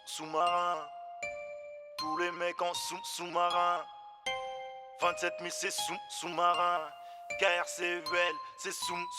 sous-marin. Tous les mecs en sous-marin. 27 000 c'est sous-marin. KRCEL, c'est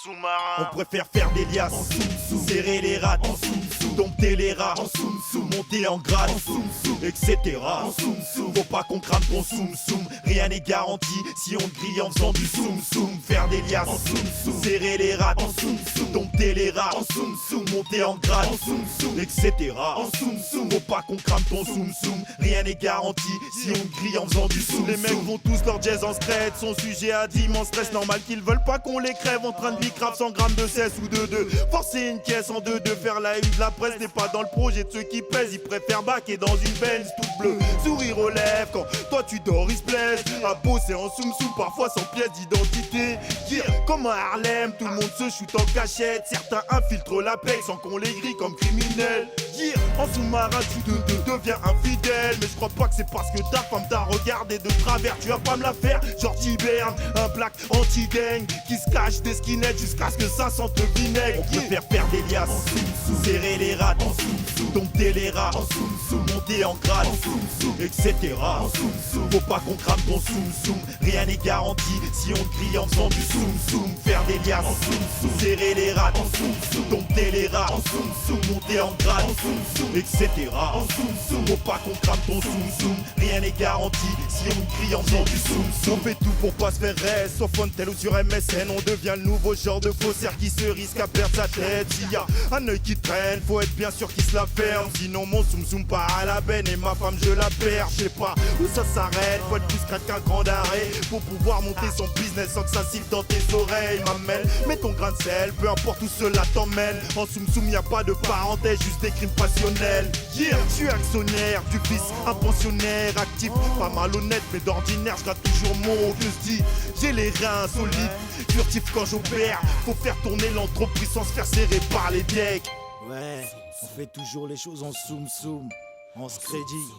sous-marin. On préfère faire des liasses en soum-soum, serrer les rats en soum-soum, dompter les rats en soum-soum, monter en grade en soum-soum, etc. en soum-soum. Faut pas qu'on crame ton soum-soum, rien n'est garanti si on grille en faisant du soum-soum. Faire des liasses en soum-soum, serrer les rats en soum-soum, dompter les rats en soum-soum, monter en grade en soum-soum, etc. en soum-soum. Faut pas qu'on crame ton soum-soum, rien n'est garanti si on grille en faisant du soum-soum. Les mecs vont tous leur jazz en scred, son sujet à d'immenses stress, normal qu'ils veulent pas qu'on les crève en train de bicrave 100 grammes de cesse ou de 2. Forcer une caisse en 2-2, faire la une de la presse n'est pas dans le projet de ceux qui pèsent. Ils préfèrent baquer dans une Benz toute bleue. Sourire aux lèvres quand toi tu dors, ils se plaisent à bosser en soum-soum, parfois sans pièce d'identité. Yeah, comme à Harlem, tout le monde se shoot en cachette. Certains infiltrent la paix sans qu'on les grille comme criminels. Yeah, en sous-marin tu deviens infidèle. Mais je crois pas que c'est parce que ta femme t'a regardé de travers. Tu vas pas me la faire, genre Tiberne, un black anti-gang qui se cache des skinheads jusqu'à ce que ça sente le vinaigre. On préfère faire des liasses en soum-soum, serrer les rats en soum-soum, dompter les rats en soum-soum, monter en grade en soum-soum, etc. en soum-soum. Faut pas qu'on crame ton soum-soum, rien n'est garanti si on grille en faisant du soum-soum. Faire des liasses en soum-soum, serrer les rats en soum-soum, dompter les rats en soum-soum, monter en grade en soum-soum, etc. en soum-soum. Faut pas qu'on crame ton soum-soum, rien n'est garanti si on grille en faisant du soum-soum. On fait tout pour pas se faire reste, sauf Fontel ou sur MSN. On devient le nouveau genre de faussaire qui se risque à perdre sa tête. S'il y a un œil qui traîne, faut être bien sûr qu'il se la ferme. Sinon mon soum-soum part à la benne et ma femme je la perds. Je sais pas où ça s'arrête, faut être plus discret qu'un grand arrêt pour pouvoir monter son business sans que ça siffle dans tes oreilles. Mamelle, mets ton grain de sel, peu importe où cela t'emmène. En soum-soum y a pas de parenthèse, juste des crimes passionnels. Yeah, je suis actionnaire du vice, un pensionnaire actif, pas malhonnête mais d'ordinaire je gratte toujours mon que se dit. J'ai les reins solides, furtif quand j'opère. Faut faire tourner l'entreprise sans se faire serrer par les decks. Ouais, on fait toujours les choses en soum-soum, en crédit.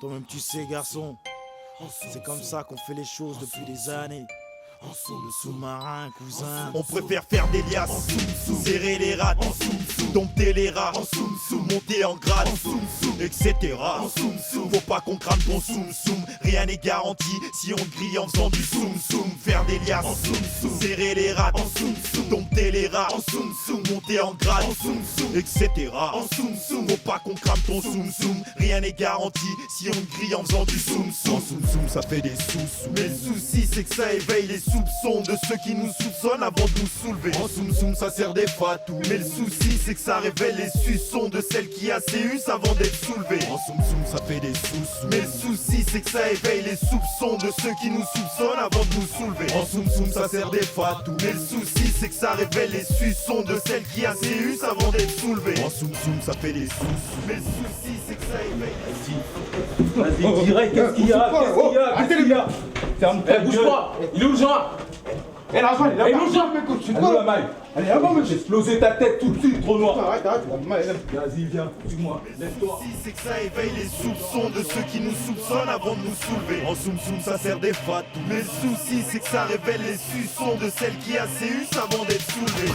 Toi-même tu sais garçon, c'est comme ça qu'on fait les choses depuis des années. Le sous-marin, cousin. On préfère faire des liasses en soum-soum, serrer les rats en soum-soum, dompter les rats en soum-soum, monter en grade en soum-soum, etc. en soum-soum. Faut pas qu'on crame ton soum-soum, rien n'est garanti si on grille en faisant du soum-soum. Faire des liasses en soum-soum, serrer les rats en soum-soum, dompter les rats en soum-soum, monter en grade en soum-soum, etc. en soum-soum. Faut pas qu'on crame ton soum-soum, rien n'est garanti si on grille en faisant du soum-soum. En soum-soum ça fait des sous-sous, mais le souci c'est que ça éveille les soupçons de ceux qui nous soupçonnent avant de nous soulever. En soum-soum ça sert des fatous, mais le souci c'est que ça révèle les suçons de celles qui asséusent avant d'être soulevées. En soum-soum ça fait des sous-sous, mais le souci c'est que ça éveille les soupçons de ceux qui nous soupçonnent avant de nous soulever. En soum-soum ça sert des fatous, mais le souci c'est que ça révèle les suçons de celles qui asséusent avant d'être soulevées. En soum-soum ça fait des sous-sous, mais le souci c'est que ça éveille. Vas-y, direct, qu'est-ce qu'il y a? Qu'est-ce qu'il y a? Ferme ta gueule. Bouge pas. Il est où le joint? Eh l'argent il est là-bas. Il est où le joint? C'est quoi la maille? Allez là-bas J'ai explosé ta tête tout de suite, trop noir. Arrête, Vas-y, viens, suis-moi, lève-toi. Le souci c'est que ça éveille les soupçons de ceux qui nous soupçonnent avant de nous soulever. En soum-soum ça sert des fatous, mais le souci c'est que ça révèle les suçons de celles qui asséusent avant d'être soulevées.